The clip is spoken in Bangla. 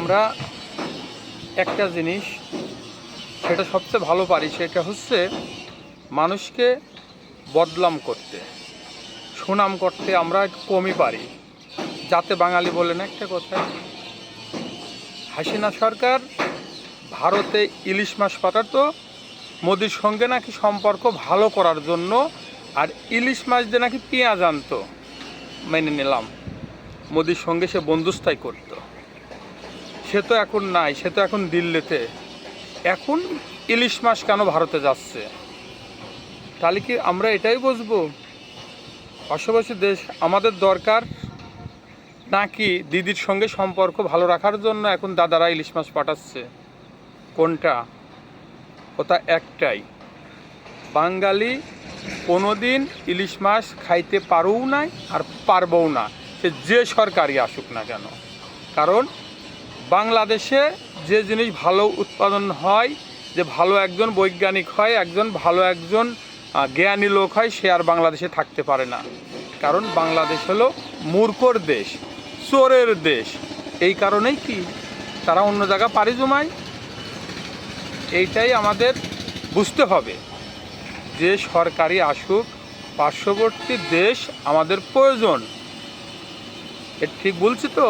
আমরা একটা জিনিস সেটা সবচেয়ে ভালো পারি, সেটা হচ্ছে মানুষকে বদনাম করতে, সুনাম করতে আমরা একটু কমই পারি। যাতে বাঙালি বলে না একটা কথা, হাসিনা সরকার ভারতে ইলিশ মাছ পাঠাতো মোদির সঙ্গে নাকি সম্পর্ক ভালো করার জন্য, আর ইলিশ মাছ দিয়ে নাকি পেঁয়াজ আনতো। মেনে নিলাম মোদির সঙ্গে সে বন্ধুস্থাই করত। সে তো এখন নাই, সে তো এখন দিল্লিতে। এখন ইলিশ মাছ কেন ভারতে যাচ্ছে? তাহলে কি আমরা এটাই বুঝবো পাশাপাশি দেশ আমাদের দরকার, নাকি দিদির সঙ্গে সম্পর্ক ভালো রাখার জন্য এখন দাদারা ইলিশ মাছ পাঠাচ্ছে? কোনটা? কথা একটাই, বাঙালি কোনোদিন ইলিশ মাছ খাইতে পারও নাই আর পারবও না, সে যে সরকারই আসুক না কেন। কারণ বাংলাদেশে যে জিনিস ভালো উৎপাদন হয়, যে ভালো একজন বৈজ্ঞানিক হয়, একজন জ্ঞানী লোক হয়, সে আর বাংলাদেশে থাকতে পারে না। কারণ বাংলাদেশ হলো মূর্খর দেশ, চোরের দেশ। এই কারণেই কি তারা অন্য জায়গা পাড়ি জমায়। এইটাই আমাদের বুঝতে হবে, যে সরকারি আসুক, পার্শ্ববর্তী দেশ আমাদের প্রয়োজন। এ ঠিক বলছি তো?